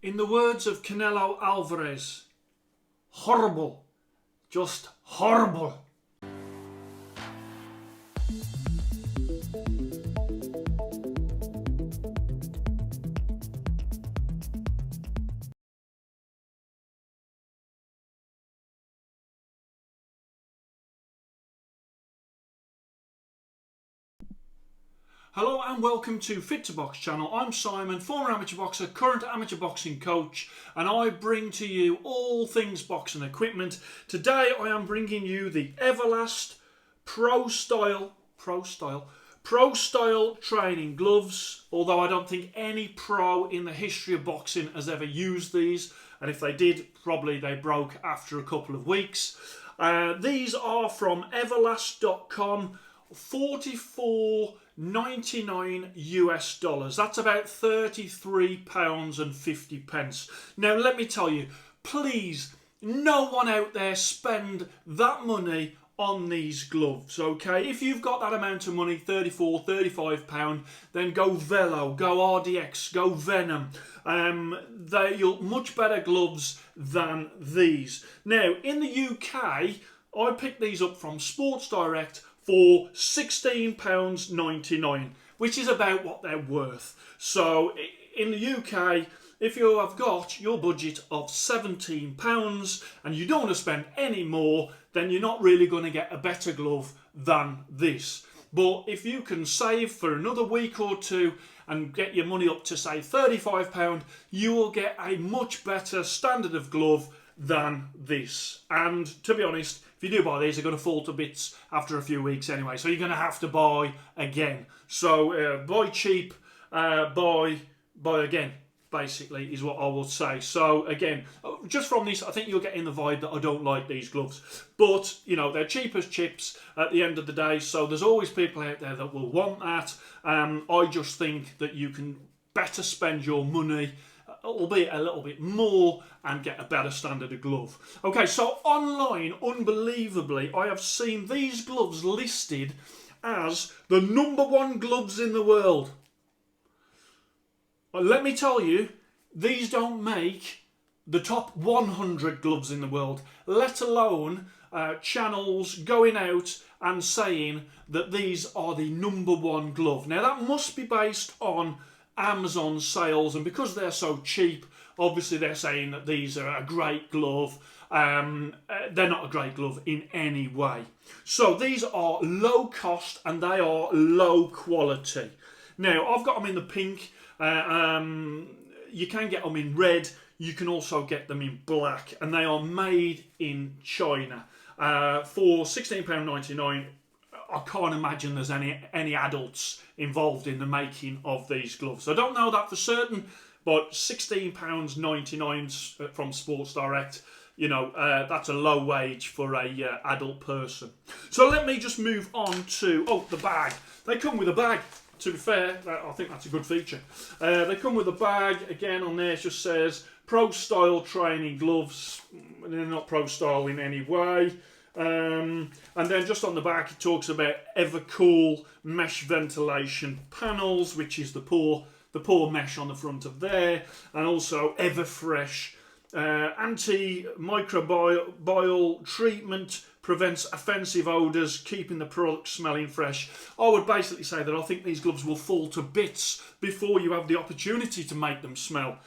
In the words of Canelo Alvarez, horrible. Just horrible. Hello and welcome to Fit to Box channel. I'm Simon, former amateur boxer, current amateur boxing coach, and I bring to you all things boxing equipment. Today I am bringing you the Everlast Pro Style training gloves, although I don't think any pro in the history of boxing has ever used these, and if they did, probably they broke after a couple of weeks. These are from Everlast.com, $44.99 US. That's about £33.50. Now let me tell you, please, no one out there spend that money on these gloves, okay? If you've got that amount of money, £34, £35, then go Velo, go RDX, go Venom. They're much better gloves than these. Now, in the UK, I picked these up from Sports Direct for £16.99, which is about what they're worth. So in the UK, if you have got your budget of £17 and you don't want to spend any more, then you're not really going to get a better glove than this. But if you can save for another week or two and get your money up to, say, £35, you will get a much better standard of glove than this. And to be honest, if you do buy these, they're going to fall to bits after a few weeks anyway, so you're going to have to buy again. So buy cheap, buy again, basically, is what I will say. So again, just from this, I think you're getting the vibe that I don't like these gloves. But, you know, they're cheap as chips at the end of the day, so there's always people out there that will want that. I just think that you can better spend your money, albeit a little bit more, and get a better standard of glove. Okay, so online, unbelievably, I have seen these gloves listed as the #1 gloves in the world. Well, let me tell you, these don't make the top 100 gloves in the world, let alone channels going out and saying that these are the #1 glove. Now, that must be based on Amazon sales, and because they're so cheap, obviously they're saying that these are a great glove. They're not a great glove in any way. So these are low cost and they are low quality. Now, I've got them in the pink. You can get them in red. You can also get them in black, and they are made in China for £16.99. I can't imagine there's any adults involved in the making of these gloves. I don't know that for certain, but £16.99 from Sports Direct, you know, that's a low wage for a adult person. So let me just move on to, the bag. They come with a bag, to be fair. I think that's a good feature. They come with a bag. Again, on there it just says Pro Style Training Gloves. They're not Pro Style in any way. And then just on the back it talks about Evercool mesh ventilation panels, which is the pore mesh on the front of there, and also Everfresh antimicrobial treatment, prevents offensive odours, keeping the product smelling fresh. I would basically say that I think these gloves will fall to bits before you have the opportunity to make them smell.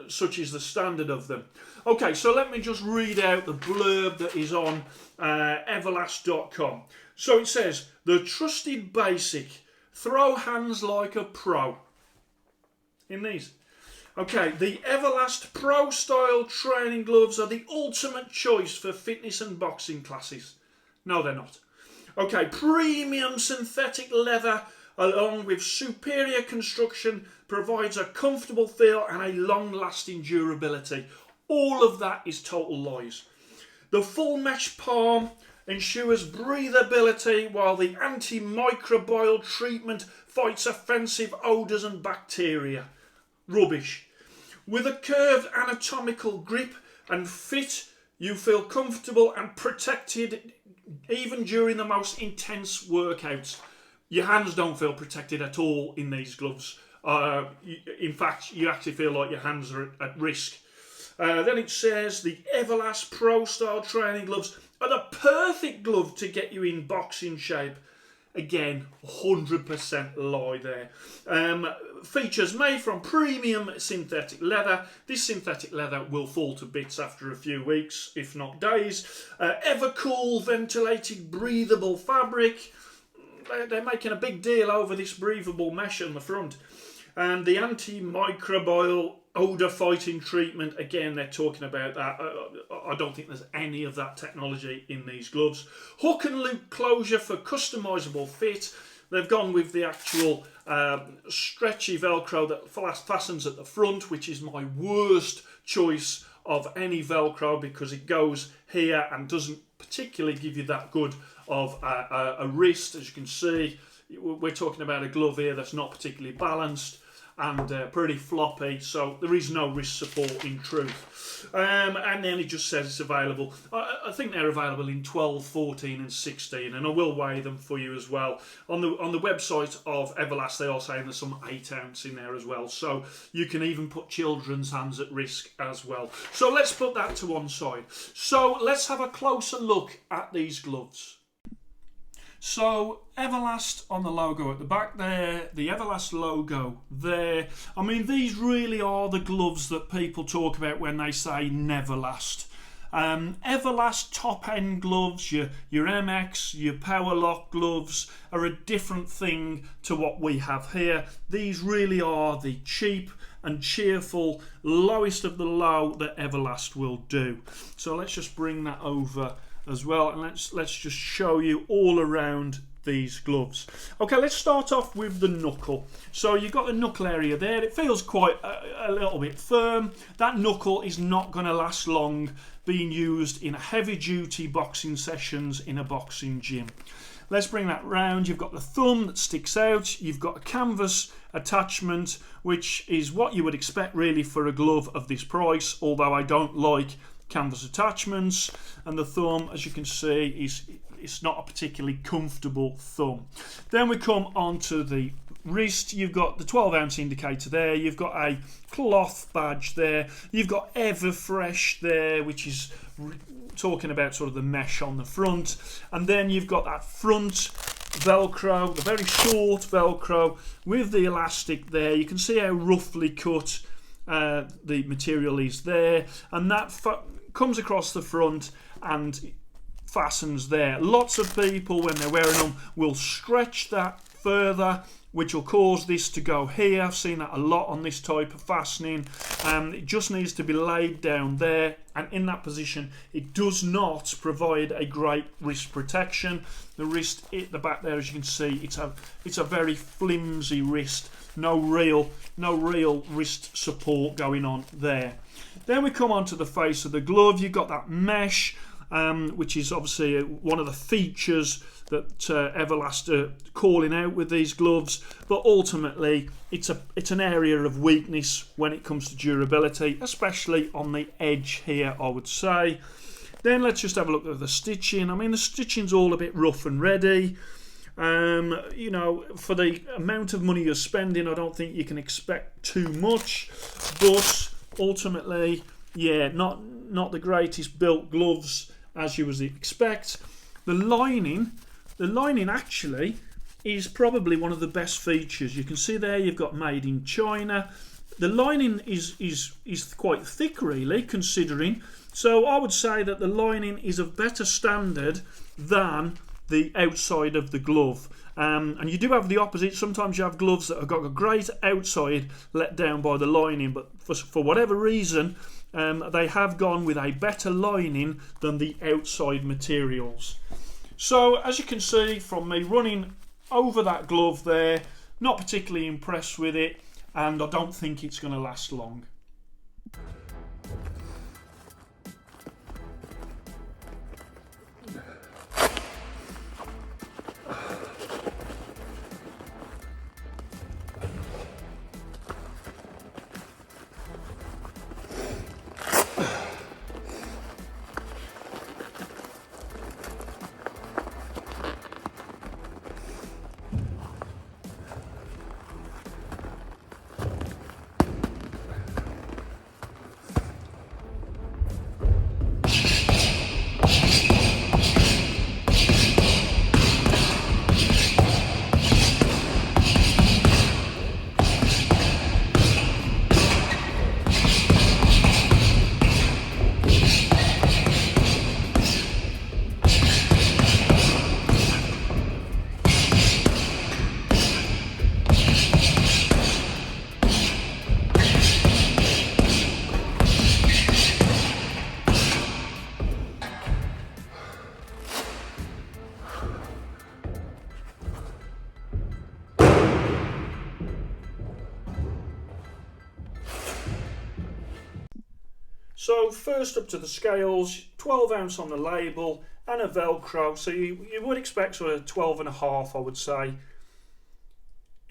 Such is the standard of them. Okay, so let me just read out the blurb that is on Everlast.com. So it says, the trusted basic, throw hands like a pro. In these. Okay, the Everlast Pro Style Training Gloves are the ultimate choice for fitness and boxing classes. No, they're not. Okay, premium synthetic leather along with superior construction provides a comfortable feel and a long-lasting durability. All of that is total lies. The full mesh palm ensures breathability, while the antimicrobial treatment fights offensive odours and bacteria. Rubbish. With a curved anatomical grip and fit, you feel comfortable and protected even during the most intense workouts. Your hands don't feel protected at all in these gloves. In fact, you actually feel like your hands are at risk. Then it says the Everlast Pro Style training gloves are the perfect glove to get you in boxing shape. Again, 100% lie there. Features made from premium synthetic leather. This synthetic leather will fall to bits after a few weeks, if not days. Evercool ventilated breathable fabric. They're making a big deal over this breathable mesh on the front. And the antimicrobial odour fighting treatment, again, they're talking about that. I don't think there's any of that technology in these gloves. Hook and loop closure for customisable fit. They've gone with the actual stretchy Velcro that fastens at the front, which is my worst choice of any Velcro because it goes here and doesn't particularly give you that good of a wrist. As you can see, we're talking about a glove here that's not particularly balanced and pretty floppy, so there is no wrist support in truth. And then it just says it's available. I think they're available in 12, 14 and 16, and I will weigh them for you as well. On the website of Everlast, they are saying there's some 8 ounce in there as well, so you can even put children's hands at risk as well. So let's put that to one side. So let's have a closer look at these gloves. So, Everlast on the logo at the back there, the Everlast logo there. I mean, these really are the gloves that people talk about when they say never last. Everlast top-end gloves, your MX, your Power Lock gloves are a different thing to what we have here. These really are the cheap and cheerful, lowest of the low that Everlast will do. So let's just bring that over as well, and let's just show you all around these gloves. Okay, let's start off with the knuckle. So you've got the knuckle area there. It feels quite a little bit firm. That knuckle is not going to last long being used in heavy duty boxing sessions in a boxing gym. Let's bring that round. You've got the thumb that sticks out. You've got a canvas attachment, which is what you would expect really for a glove of this price, although I don't like canvas attachments. And the thumb, as you can see, it's not a particularly comfortable thumb. Then we come on to the wrist. You've got the 12 ounce indicator there. You've got a cloth badge there. You've got Everfresh there, which is talking about sort of the mesh on the front. And then you've got that front Velcro, the very short Velcro with the elastic there. You can see how roughly cut the material is there, and that comes across the front and fastens there. Lots of people, when they're wearing them, will stretch that further, which will cause this to go here. I've seen that a lot on this type of fastening. It just needs to be laid down there, and in that position it does not provide a great wrist protection. The wrist at the back there, as you can see, it's a very flimsy wrist. No real wrist support going on there. Then we come on to the face of the glove. You've got that mesh, which is obviously one of the features that Everlast are calling out with these gloves, but ultimately it's an area of weakness when it comes to durability, especially on the edge here, I would say. Then let's just have a look at the stitching. I mean, the stitching's all a bit rough and ready. You know, for the amount of money you're spending, I don't think you can expect too much, but ultimately, yeah, not the greatest built gloves as you would expect. The lining actually is probably one of the best features. You can see there you've got made in China. The lining is quite thick, really, considering. So I would say that the lining is of better standard than the outside of the glove. And you do have the opposite. Sometimes you have gloves that have got a great outside let down by the lining, but for whatever reason they have gone with a better lining than the outside materials. So as you can see from me running over that glove there, not particularly impressed with it, and I don't think it's going to last long. So first up to the scales, 12 ounce on the label and a Velcro. So you would expect sort of 12.5, I would say.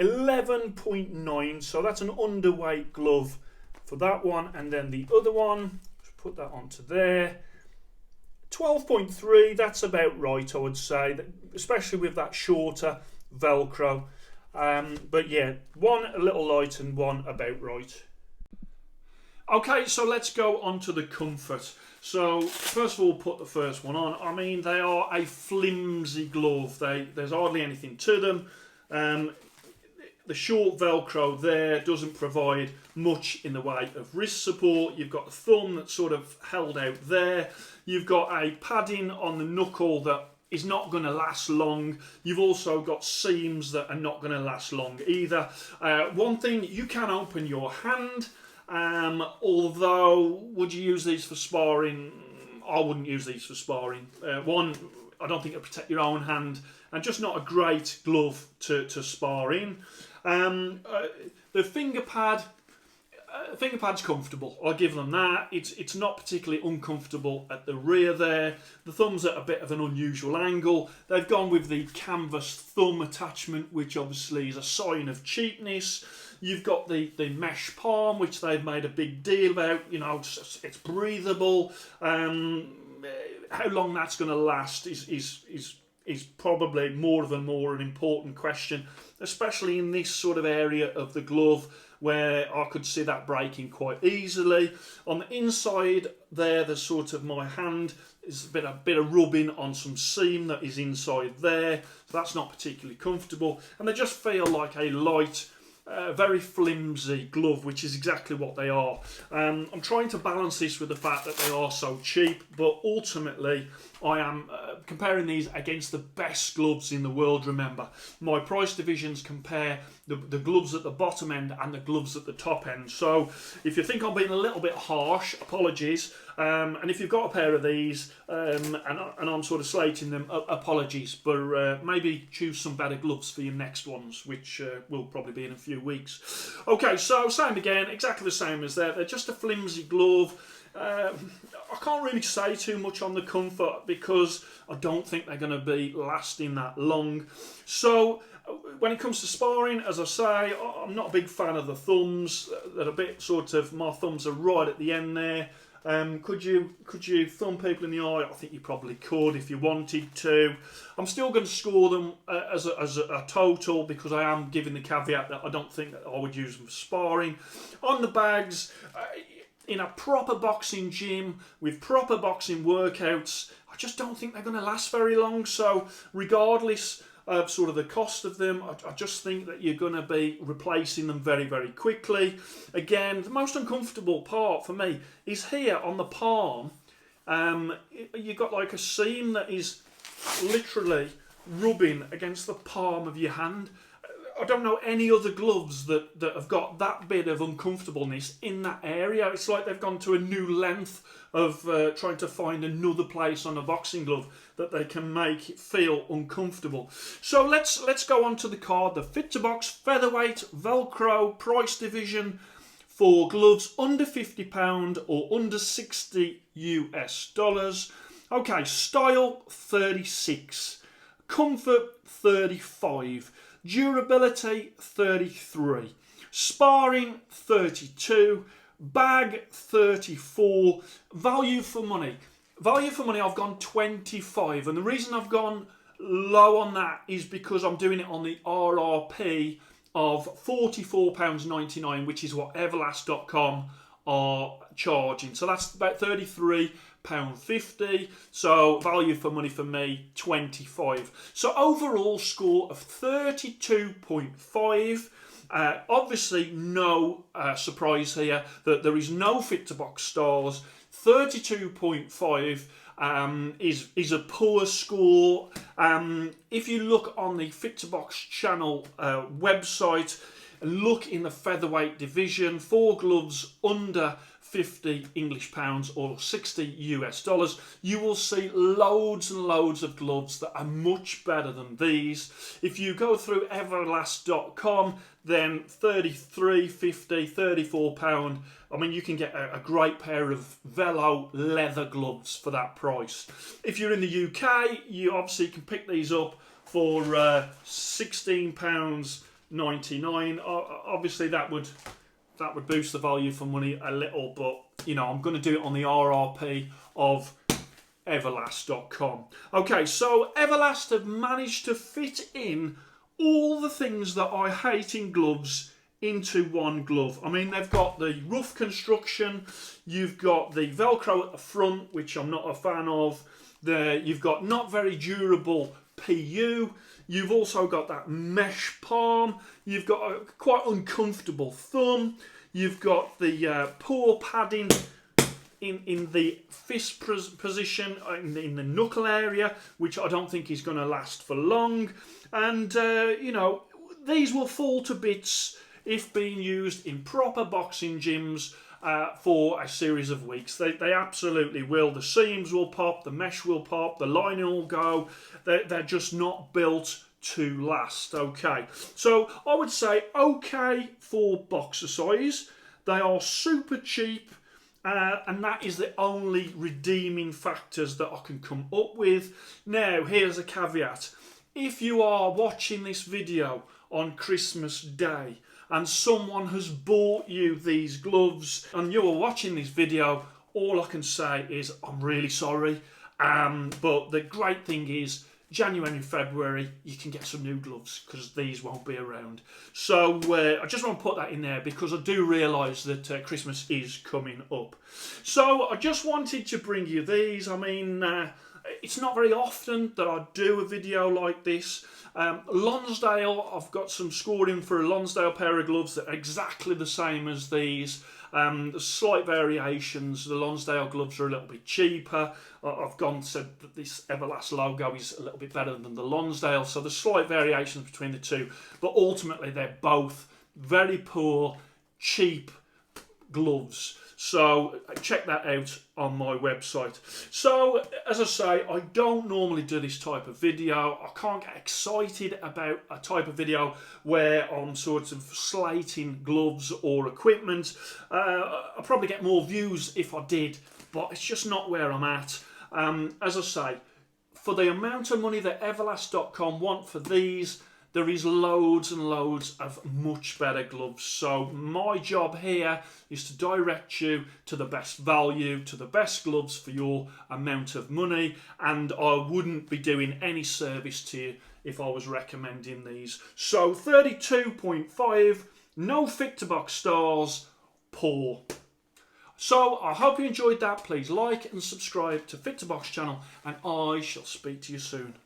11.9, so that's an underweight glove for that one. And then the other one, let's put that onto there. 12.3, that's about right, I would say, especially with that shorter Velcro. But yeah, one a little light and one about right. Okay, so let's go on to the comfort. So first of all, put the first one on. I mean, they are a flimsy glove. There's hardly anything to them. The short Velcro there doesn't provide much in the way of wrist support. You've got the thumb that's sort of held out there. You've got a padding on the knuckle that is not going to last long. You've also got seams that are not going to last long either. One thing, you can open your hand. Although, would you use these for sparring? I wouldn't use these for sparring. One, I don't think it'll protect your own hand, and just not a great glove to spar in. The finger pad's comfortable. I'll give them that. It's not particularly uncomfortable at the rear there. The thumb's at a bit of an unusual angle. They've gone with the canvas thumb attachment, which obviously is a sign of cheapness. You've got the mesh palm, which they've made a big deal about. You know, it's breathable. How long that's going to last is probably more an important question, especially in this sort of area of the glove where I could see that breaking quite easily. On the inside there's sort of my hand is a bit of rubbing on some seam that is inside there, so that's not particularly comfortable, and they just feel like a light, very flimsy glove, which is exactly what they are. I'm trying to balance this with the fact that they are so cheap, but ultimately I am comparing these against the best gloves in the world. Remember, my price divisions compare the gloves at the bottom end and the gloves at the top end. So if you think I'm being a little bit harsh, apologies. And if you've got a pair of these and I'm sort of slating them, apologies. But maybe choose some better gloves for your next ones, which will probably be in a few weeks. Okay, so same again, exactly the same as that. They're just a flimsy glove. I can't really say too much on the comfort because I don't think they're going to be lasting that long. So when it comes to sparring, as I say, I'm not a big fan of the thumbs. They're a bit sort of, my thumbs are right at the end there. Could you thumb people in the eye? I think you probably could if you wanted to. I'm still going to score them as a total because I am giving the caveat that I don't think that I would use them for sparring. On the bags, in a proper boxing gym with proper boxing workouts, I just don't think they're going to last very long. So regardless of sort of the cost of them, I just think that you're going to be replacing them very, very quickly. Again, the most uncomfortable part for me is here on the palm. You've got like a seam that is literally rubbing against the palm of your hand. I don't know any other gloves that have got that bit of uncomfortableness in that area. It's like they've gone to a new length of trying to find another place on a boxing glove that they can make it feel uncomfortable. So let's go on to the card. The Fit to Box Featherweight Velcro price division for gloves under £50 or under $60 US. Okay, style 36, comfort 35. Durability 33, sparring 32, bag 34, value for money. Value for money, I've gone 25, and the reason I've gone low on that is because I'm doing it on the RRP of £44.99, which is what Everlast.com are charging. So that's about £33.50. So value for money for me, 25. So overall score of 32.5. Obviously no surprise here that there is no Fit to Box stars. 32.5 is a poor score. If you look on the Fit to Box channel website, look in the featherweight division for gloves under 50 English pounds or 60 US dollars. You will see loads and loads of gloves that are much better than these. If you go through Everlast.com, then 33, 50, 34 pound. I mean, you can get a great pair of Velo leather gloves for that price. If you're in the UK, you obviously can pick these up for £16.99. Obviously, that would boost the value for money a little, but you know, I'm going to do it on the RRP of Everlast.com. Okay, so Everlast have managed to fit in all the things that I hate in gloves into one glove. I mean, they've got the rough construction, you've got the Velcro at the front, which I'm not a fan of. You've got not very durable PU. You've also got that mesh palm. You've got a quite uncomfortable thumb. You've got the poor padding in the fist position, in the knuckle area, which I don't think is going to last for long. And, you know, these will fall to bits if being used in proper boxing gyms for a series of weeks. They absolutely will. The seams will pop, the mesh will pop, the lining will go. They're just not built to last. Okay, so I would say okay for boxer size. They are super cheap, and that is the only redeeming factors that I can come up with. Now, here's a caveat. If you are watching this video on Christmas Day and someone has bought you these gloves and you are watching this video, all I can say is I'm really sorry. But the great thing is, January and February, you can get some new gloves because these won't be around. So I just want to put that in there because I do realise that Christmas is coming up. So I just wanted to bring you these. I mean, it's not very often that I do a video like this. Lonsdale, I've got some scoring for a Lonsdale pair of gloves that are exactly the same as these. There's slight variations. The Lonsdale gloves are a little bit cheaper. I've said that this Everlast logo is a little bit better than the Lonsdale, so there's slight variations between the two, but ultimately they're both very poor, cheap gloves. So check that out on my website. So as I say, I don't normally do this type of video. I can't get excited about a type of video where I'm sort of slating gloves or equipment. I'll probably get more views if I did, but it's just not where I'm at. As I say, for the amount of money that Everlast.com want for these, there is loads and loads of much better gloves. So my job here is to direct you to the best value, to the best gloves for your amount of money. And I wouldn't be doing any service to you if I was recommending these. So 32.5, no fit to box stars, poor. So I hope you enjoyed that. Please like and subscribe to Fit to Box channel, and I shall speak to you soon.